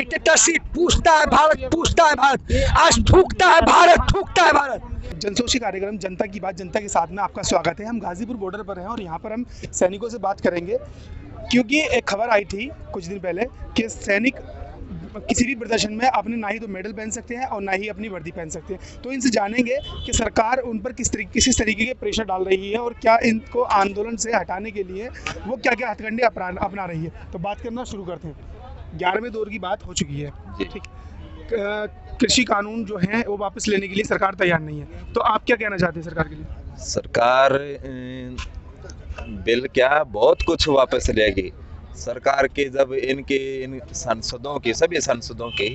Dictatorship पूछता है भारत, पूछता है भारत, आज थूकता है भारत, थूकता है भारत। जनसोशी कार्यक्रम जनता की बात जनता के साथ में आपका स्वागत है। हम गाजीपुर बॉर्डर पर हैं और यहाँ पर हम सैनिकों से बात करेंगे, क्योंकि एक खबर आई थी कुछ दिन पहले कि सैनिक किसी भी प्रदर्शन में अपने ना ही तो मेडल पहन सकते हैं और ना ही अपनी वर्दी पहन सकते हैं। तो इनसे जानेंगे कि सरकार उन पर किस तरीके के प्रेशर डाल रही है और क्या इनको आंदोलन से हटाने के लिए वो क्या क्या हथकंडे अपना रही है। तो बात करना शुरू करते हैं। 11वें दौर की बात हो चुकी है, ठीक। कृषि कानून जो हैं वो वापस लेने के लिए सरकार तैयार नहीं है, तो आप क्या कहना चाहते हैं सरकार के लिए? सरकार बिल क्या बहुत कुछ वापस लेगी। सरकार के जब इन संसदों की, सभी संसदों की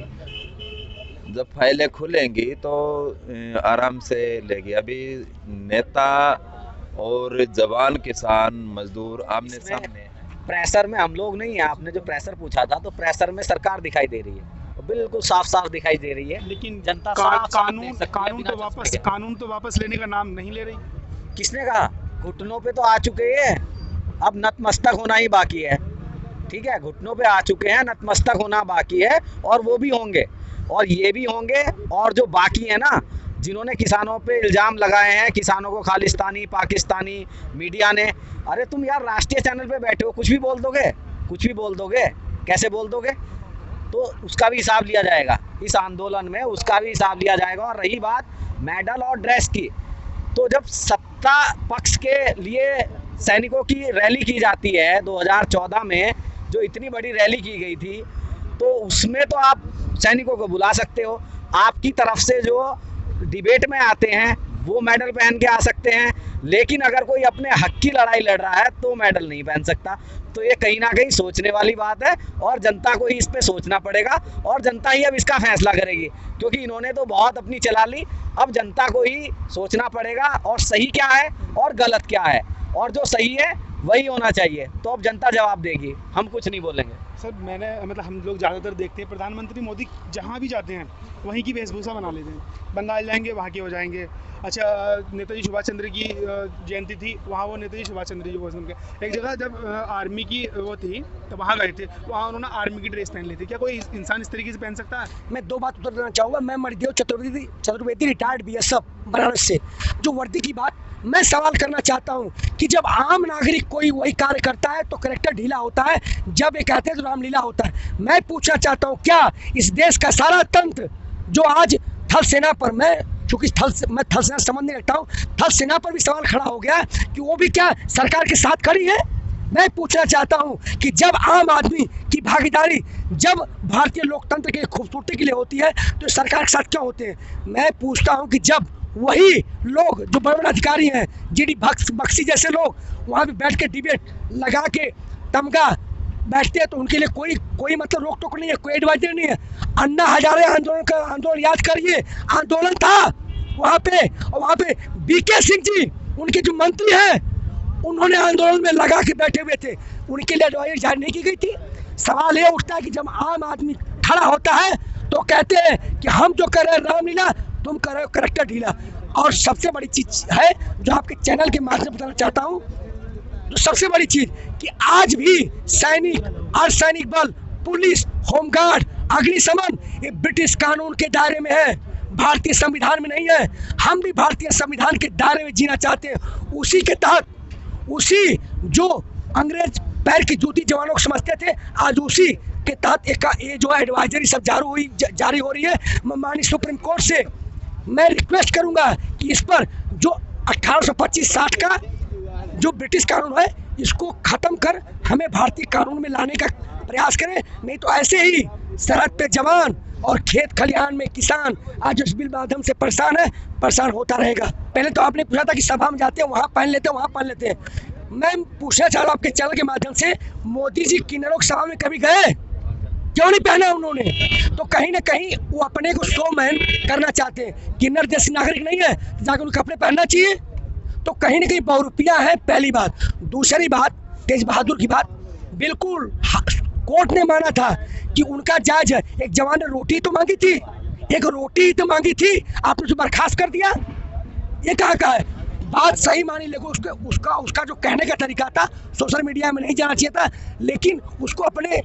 जब फाइलें खुलेंगी तो आराम से लेगी। अभी नेता और जवान किसान मजदूर आमने सामने। प्रेशर में हम लोग नहीं है। आपने जो प्रेशर पूछा था, तो प्रेशर में सरकार दिखाई दे रही है, बिल्कुल साफ साफ दिखाई दे रही है। लेकिन जनता कानून तो वापस लेने का नाम नहीं ले रही। किसने कहा? घुटनों पे तो आ चुके हैं, अब नतमस्तक होना ही बाकी है। ठीक है, घुटनों पे आ चुके हैं, नतमस्तक होना बाकी है, और वो भी होंगे और ये भी होंगे। और जो बाकी है ना, जिन्होंने किसानों पे इल्ज़ाम लगाए हैं, किसानों को खालिस्तानी पाकिस्तानी मीडिया ने, अरे तुम यार राष्ट्रीय चैनल पे बैठे हो, कुछ भी बोल दोगे, कुछ भी बोल दोगे, कैसे बोल दोगे? तो उसका भी हिसाब लिया जाएगा इस आंदोलन में, उसका भी हिसाब लिया जाएगा। और रही बात मेडल और ड्रेस की, तो जब सत्ता पक्ष के लिए सैनिकों की रैली की जाती है 2014 में, जो इतनी बड़ी रैली की गई थी, तो उसमें तो आप सैनिकों को बुला सकते हो। आपकी तरफ से जो डिबेट में आते हैं वो मेडल पहन के आ सकते हैं, लेकिन अगर कोई अपने हक की लड़ाई लड़ रहा है तो मेडल नहीं पहन सकता। तो ये कहीं ना कहीं सोचने वाली बात है और जनता को ही इस पे सोचना पड़ेगा, और जनता ही अब इसका फैसला करेगी, क्योंकि इन्होंने तो बहुत अपनी चला ली। अब जनता को ही सोचना पड़ेगा और सही क्या है और गलत क्या है, और जो सही है वही होना चाहिए। तो अब जनता जवाब देगी, हम कुछ नहीं बोलेंगे। सर हम लोग ज़्यादातर देखते हैं प्रधानमंत्री मोदी जहाँ भी जाते हैं वहीं की वेशभूषा बना लेते हैं। बंगाल जाएंगे वहाँ के हो जाएंगे। अच्छा, नेताजी सुभाष चंद्र की जयंती थी, वहाँ वो नेताजी सुभाष चंद्र जी को उनके एक जगह जब आर्मी की वो थी तो वहाँ गए थे, वहाँ उन्होंने आर्मी की ड्रेस पहन ली थी। क्या कोई इंसान इस तरीके से पहन सकता है? मैं दो बात उत्तर देना चाहूँगा। मैं मणिदेव चतुर्वेदी रिटायर्ड BSF बनारस से, जो वर्दी की बात मैं सवाल करना चाहता हूँ कि जब आम नागरिक कोई वही कार्य करता है तो करेक्टर ढीला होता है, जब ये कहते हैं तो रामलीला होता है। मैं पूछना चाहता हूँ, क्या इस देश का सारा तंत्र जो आज थल सेना पर, मैं चूँकि मैं थल सेना संबंध नहीं रखता हूँ, थल सेना पर भी सवाल खड़ा हो गया कि वो भी क्या सरकार के साथ खड़ी है? मैं पूछना चाहता हूँ कि जब आम आदमी की भागीदारी जब भारतीय लोकतंत्र की खूबसूरती के लिए होती है तो सरकार के साथ क्यों होते हैं? मैं पूछता हूँ कि जब वही लोग जो बड़े बड़े अधिकारी हैं, GD बख्शी जैसे लोग वहाँ पे बैठ के डिबेट लगा के तमगा बैठते हैं, तो उनके लिए कोई मतलब रोक टोक नहीं है, कोई एडवाइजर नहीं है। अन्ना हजारे आंदोलन याद करिए, आंदोलन था वहाँ पे, और वहाँ पे BK सिंह जी उनके जो मंत्री हैं उन्होंने आंदोलन में लगा के बैठे हुए थे, उनके लिए एडवाइजरी जारी नहीं की गई थी। सवाल ये उठता है कि जब आम आदमी खड़ा होता है तो कहते हैं कि हम जो कर रहे हैं रामलीला, तुम कर रहे हो करेक्टर ढीला। और सबसे बड़ी चीज़ है जो आपके चैनल के माध्यम से बताना चाहता हूँ, तो सबसे बड़ी चीज़ कि आज भी सैनिक, अर्धसैनिक बल, पुलिस, होमगार्ड, अग्निशमन ये ब्रिटिश कानून के दायरे में है, भारतीय संविधान में नहीं है। हम भी भारतीय संविधान के दायरे में जीना चाहते हैं, उसी के तहत, उसी जो अंग्रेज पैर की जूती जवानों को समझते थे, आज उसी के तहत ये जो एडवाइजरी सब जारी हो रही है। माननीय सुप्रीम कोर्ट से मैं रिक्वेस्ट करूंगा कि इस पर जो 1825-60 का जो ब्रिटिश कानून है इसको ख़त्म कर हमें भारतीय कानून में लाने का प्रयास करें, नहीं तो ऐसे ही सरहद पे जवान और खेत खलिहान में किसान आज इस बिल माध्यम से परेशान होता रहेगा। पहले तो आपने पूछा था कि सभा में जाते हैं वहाँ पहन लेते हैं, वहाँ पहन लेते हैं। मैं पूछना चाह रहा हूँ आपके चैनल के माध्यम से, मोदी जी किन्नरों की सभा में कभी गए? क्यों नहीं पहना उन्होंने? तो कहीं ना कहीं वो अपने को शोमैन करना चाहते हैं। किन्नर जैसे नागरिक नहीं है जाकर उनके कपड़े पहनना चाहिए, तो कहीं ना कहीं बहुरूपिया है, पहली बात। दूसरी बात, तेज बहादुर की बात, बिल्कुल कोर्ट ने माना था कि उनका जायज है। एक जवान ने रोटी तो मांगी थी, एक रोटी तो मांगी थी, आपने उसे बर्खास्त कर दिया, ये कहाँ का है? बात सही मानी, लेकिन उसका जो कहने का तरीका था सोशल मीडिया में नहीं जाना चाहिए था, लेकिन उसको अपने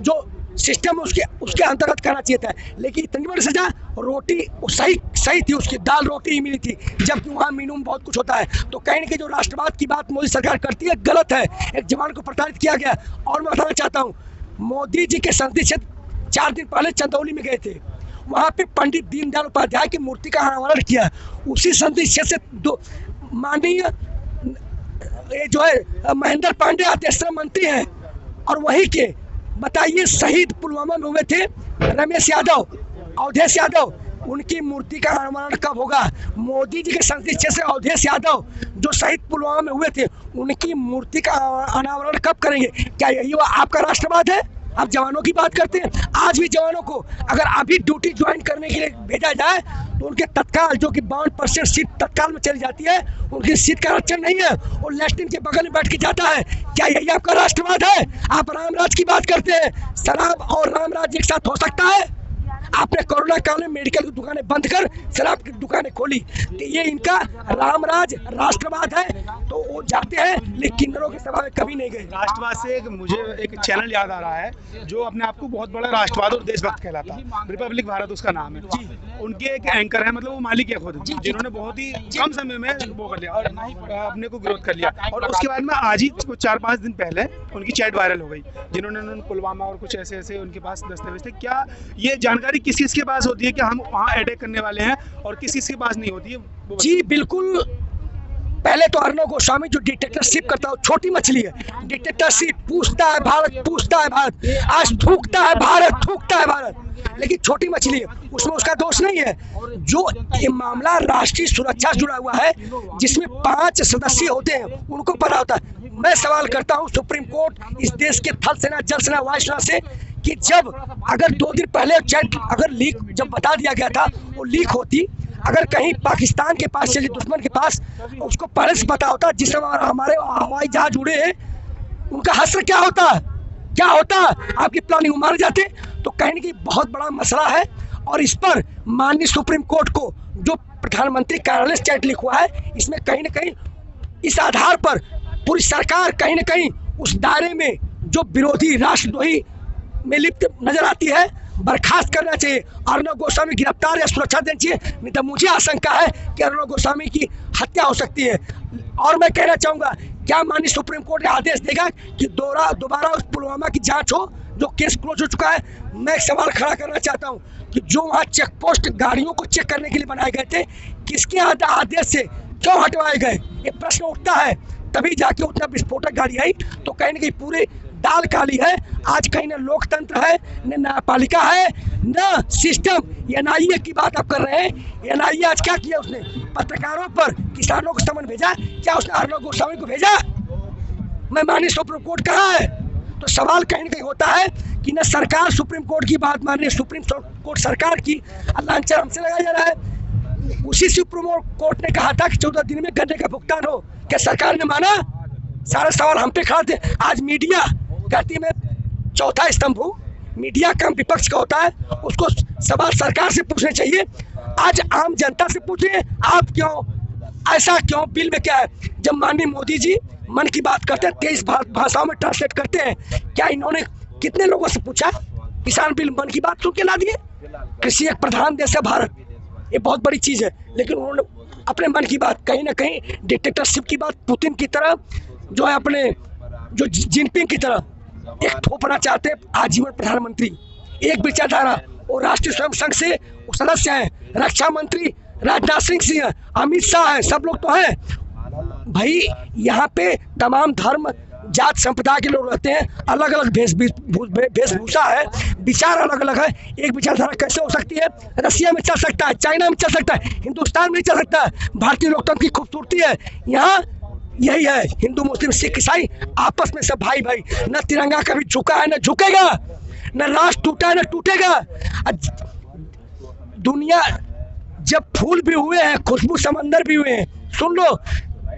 जो सिस्टम उसके उसके अंतर्गत करना चाहिए था, लेकिन इतनी बड़ी सजा। रोटी सही थी, उसकी दाल रोटी ही मिली थी, जबकि वहाँ मीनू में बहुत कुछ होता है। तो कहीं ना कहीं जो राष्ट्रवाद की बात मोदी सरकार करती है गलत है। एक जवान को प्रताड़ित किया गया। और मैं बताना चाहता हूँ, मोदी जी के संसदीय क्षेत्र 4 दिन पहले चंदौली में गए थे, वहाँ पे पंडित दीनदयाल उपाध्याय की मूर्ति का अनावरण किया। उसी संसदीय क्षेत्र से दो माननीय जो है महेंद्र पांडे अध्यक्ष मंत्री हैं, और वही के बताइए शहीद पुलवामा में हुए थे रमेश यादव, अवधेश यादव, उनकी मूर्ति का अनावरण कब होगा? मोदी जी के संसदीय क्षेत्र से अवधेश यादव जो शहीद पुलवामा में हुए थे, उनकी मूर्ति का अनावरण कब करेंगे? क्या यही आपका राष्ट्रवाद है? आप जवानों की बात करते हैं। आज भी जवानों को अगर अभी ड्यूटी ज्वाइन करने के लिए भेजा जाए तो उनके तत्काल जो कि 52% सीट तत्काल में चली जाती है, उनकी सीट का आरक्षण नहीं है, और लेफ्टिनेंट के बगल में बैठ के जाता है। क्या यही आपका राष्ट्रवाद है? आप रामराज की बात करते हैं। शराब और रामराज एक साथ हो सकता है? आपने कोरोना काल में मेडिकल की दुकानें बंद कर शराब की दुकानें खोली, तो ये इनका रामराज राष्ट्रवाद है। तो वो जाते हैं लेकिन किन्नरों की सभा में कभी नहीं गए। राष्ट्रवाद से मुझे एक चैनल याद आ रहा है जो अपने आप को बहुत बड़ा राष्ट्रवाद और देशभक्त कहलाता है, रिपब्लिक भारत उसका नाम है जी। उनके एक एंकर है, मतलब वो मालिक है खुद, जिन्होंने बहुत ही कम समय में वो कर लिया और अपने को ग्रोथ कर लिया। और उसके बाद में आज ही 4-5 दिन पहले उनकी चैट वायरल हो गई, जिन्होंने पुलवामा और कुछ ऐसे उनके पास दस्तावेज थे। क्या ये जानकारी किस किस के पास होती है कि हम वहाँ अटैक करने वाले हैं, और किस किस के पास नहीं होती है? जी बिल्कुल। पहले तो अर्नब गोस्वामी जो डिक्टेटरशिप करता है छोटी मछली है। डिक्टेटरशिप पूछता है भारत, पूछता है भारत, आज थूकता है भारत, थूकता है भारत, लेकिन छोटी मछली है, उसमें उसका दोष नहीं है। जो ये मामला राष्ट्रीय सुरक्षा से जुड़ा हुआ है, जिसमें 5 सदस्य होते हैं, उनको पता होता है। मैं सवाल करता हूँ सुप्रीम कोर्ट, इस देश के थल सेना, जल सेना, वायु सेना से, कि जब अगर 2 दिन पहले चैट अगर लीक जब बता दिया गया था, वो लीक होती, अगर कहीं पाकिस्तान के पास चले, दुश्मन के पास, उसको पहले से पता होता, जिस समय हमारे हवाई जहाज उड़े हैं, उनका हश्र क्या होता, क्या होता? आपकी प्लानिंग मारे जाते। तो कहीं ना कहीं बहुत बड़ा मसला है, और इस पर माननीय सुप्रीम कोर्ट को जो प्रधानमंत्री कार्यालय से चैट लिखा हुआ है, इसमें कहीं ना कहीं इस आधार पर पूरी सरकार कहीं ना कहीं उस दायरे में जो विरोधी राष्ट्रद्रोही में लिप्त नजर आती है, बर्खास्त करना चाहिए। अर्नब गोस्वामी गिरफ्तार या सुरक्षा देनी चाहिए, नहीं तो मुझे आशंका है कि अर्नब गोस्वामी की हत्या हो सकती है। और मैं कहना चाहूँगा, क्या माननीय सुप्रीम कोर्ट आदेश देगा कि दोबारा उस पुलवामा की जांच हो, जो केस क्लोज हो चुका है? मैं एक सवाल खड़ा करना चाहता हूँ कि जो वहाँ चेक पोस्ट गाड़ियों को चेक करने के लिए बनाए गए थे, किसके आदेश से क्यों हटवाए गए? ये प्रश्न उठता है। तभी जाके उतना विस्फोटक गाड़ी आई। तो कहीं ना कहीं पूरे दाल काली है। आज कहीं न लोकतंत्र है, न न्यायपालिका है, न सिस्टम। एनआईए की बात आप कर रहे हैं। एनआईए आज क्या किया उसने? पत्रकारों पर, किसानों को समन भेजा। क्या उसने अर्नब गोस्वामी को भेजा? मैं माननीय सुप्रीम कोर्ट कहाँ है? तो सवाल कहीं ना कहीं होता है कि न सरकार सुप्रीम कोर्ट की बात मान रही है, सुप्रीम कोर्ट सरकार की लांछन हमसे लगाया जा रहा है। उसी सुप्रीम कोर्ट ने कहा था कि 14 दिन में गन्ने का भुगतान हो, क्या सरकार ने माना? सारे सवाल हम पे खड़े थे। आज मीडिया कहती है मैं चौथा स्तंभ हूँ, मीडिया काम विपक्ष का होता है, उसको सवाल सरकार से पूछने चाहिए। आज आम जनता से पूछिए, आप क्यों ऐसा क्यों? बिल में क्या है? जब माननीय मोदी जी मन की बात करते हैं, 23 भाषाओं में ट्रांसलेट करते हैं, क्या इन्होंने कितने लोगों से पूछा? किसान बिल मन की बात सुन के ला दिए। कृषि एक प्रधान देश है भारत, ये बहुत बड़ी चीज है, लेकिन उन्होंने अपने मन की बात, कहीं ना कहीं डिक्टेटरशिप की बात, पुतिन की तरह जो है, अपने जो जिनपिंग की तरह एक थोपना चाहते हैं आजीवन प्रधानमंत्री। एक विचारधारा, और राष्ट्रीय स्वयं संघ से सदस्य हैं, रक्षा मंत्री राजनाथ सिंह हैं, अमित शाह हैं, सब लोग तो हैं भाई। यहाँ पे तमाम धर्म, जात, संप्रदाय के लोग रहते हैं, अलग अलग वेशभूषा है, विचार अलग अलग है। एक विचारधारा कैसे हो सकती है? रसिया में चल सकता है, चाइना में चल सकता है, हिंदुस्तान में नहीं चल सकता है। भारतीय लोकतंत्र की खूबसूरती है यहाँ यही है। हिंदू, मुस्लिम, सिख, ईसाई आपस में सब भाई भाई। न तिरंगा कभी झुका है, न झुकेगा, न राष्ट्र टूटा है, न टूटेगा। दुनिया जब फूल भी हुए हैं, खुशबू समंदर भी हुए हैं, सुन लो,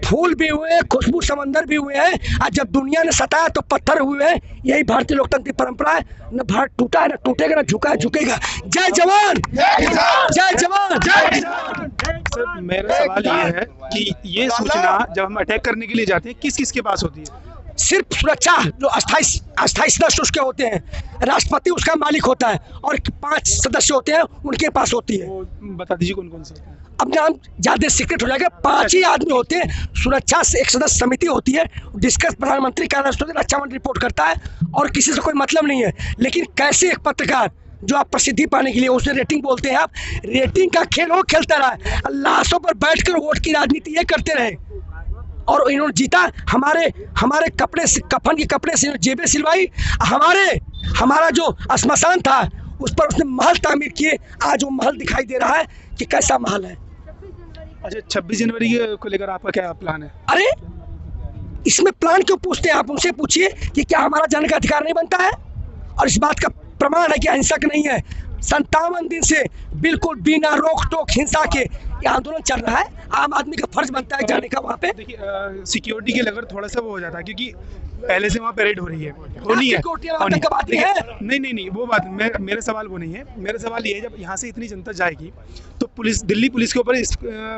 फूल भी हुए हैं, खुशबू समंदर भी हुए हैं, और जब दुनिया ने सताया तो पत्थर हुए हैं। यही भारतीय लोकतंत्र की परंपरा है। न भारत टूटा है, न टूटेगा, न झुका है, झुकेगा। जय जवान, जय जवान, जय किसान। सर, मेरा सवाल ये है कि ये सूचना जब हम अटैक करने के लिए जाते हैं, किस किस के पास होती है? सिर्फ सुरक्षा, जो अस्थायी सदस्य उसके होते हैं। राष्ट्रपति उसका मालिक होता है और 5 सदस्य होते हैं, उनके पास होती है। वो बता दीजिए कौन कौन से होते हैं। अब नाम ज्यादा सीक्रेट हो जाएगा। 5 ही आदमी होते हैं। सुरक्षा से एक सदस्य समिति होती है, जिसका प्रधानमंत्री कार्यालय से रक्षा मंत्री रिपोर्ट करता है और किसी से कोई मतलब नहीं है। लेकिन कैसे एक पत्रकार जो आप प्रसिद्धि पाने के लिए उसने रेटिंग बोलते हैं, आप रेटिंग का खेल वो खेलता रहा, लाशों पर बैठकर वोट की राजनीति ये करते रहे और इन्होंने जीता। हमारे कपड़े से, कफन के कपड़े से जेबें सिलवाई, हमारा जो श्मशान था उस पर उसने महल तामीर किए। आज वो महल दिखाई दे रहा है कि कैसा महल है। अच्छा, 26 जनवरी को लेकर आपका क्या प्लान है? अरे इसमें प्लान क्यों पूछते हैं? आप उनसे पूछिए कि क्या हमारा जाने का अधिकार नहीं बनता है। और इस बात का प्रमाण है कि अहिंसक नहीं है। 57 दिन से बिल्कुल बिना रोक टोक हिंसा के ये आंदोलन चल रहा है। आम आदमी का फर्ज बनता है जाने का वहाँ पे। देखिए, सिक्योरिटी के लेकर थोड़ा सा वो हो जाता है, क्योंकि पहले से वहाँ परेड हो रही है, होनी है। सिक्योरिटी वाला आतंकवादी है। नहीं, वो बात मेरा सवाल वो नहीं है। मेरा सवाल ये है, जब यहाँ से इतनी जनता जाएगी तो दिल्ली पुलिस के ऊपर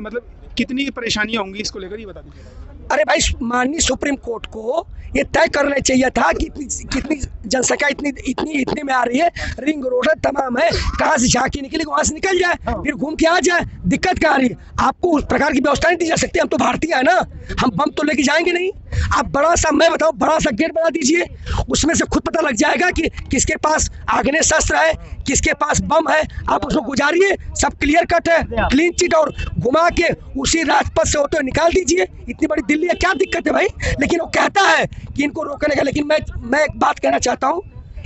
मतलब कितनी परेशानियाँ होंगी, इसको लेकर ये बता दीजिए। अरे भाई, माननीय सुप्रीम कोर्ट को ये तय करना चाहिए था कि कितनी जनसंख्या इतनी में आ रही है, रिंग रोड है, तमाम है, कहाँ से झांकी निकली वहाँ से निकल जाए, फिर घूम के आ जाए। दिक्कत क्या आ रही है? आपको उस प्रकार की व्यवस्था नहीं दी जा सकती। हम तो भारतीय है ना, हम बम तो लेके जाएंगे नहीं। आप बड़ा सा, मैं बताऊँ, बड़ा सा गेट बना दीजिए, उसमें से खुद पता लग जाएगा कि किसके पास आग्नेय शस्त्र है, किसके पास बम है। आप उसको गुजारिए, सब क्लियर कट है, क्लीन चिट, और घुमा के उसी राजपथ से होते हुए निकाल दीजिए। इतनी बड़ी दिल्ली है, क्या दिक्कत है भाई? लेकिन वो कहता है कि इनको रोकने का। लेकिन मैं एक बात कहना चाहता हूँ,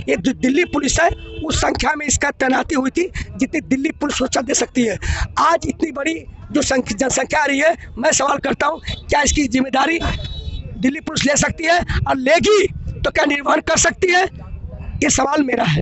ये जो दिल्ली पुलिस है उस संख्या में इसका तैनाती हुई थी जितनी दिल्ली पुलिस सुरक्षा दे सकती है। आज इतनी बड़ी जो जनसंख्या आ रही है, मैं सवाल करता हूँ, क्या इसकी जिम्मेदारी दिल्ली पुलिस ले सकती है? और लेगी तो क्या निर्वहन कर सकती है? ये सवाल मेरा है।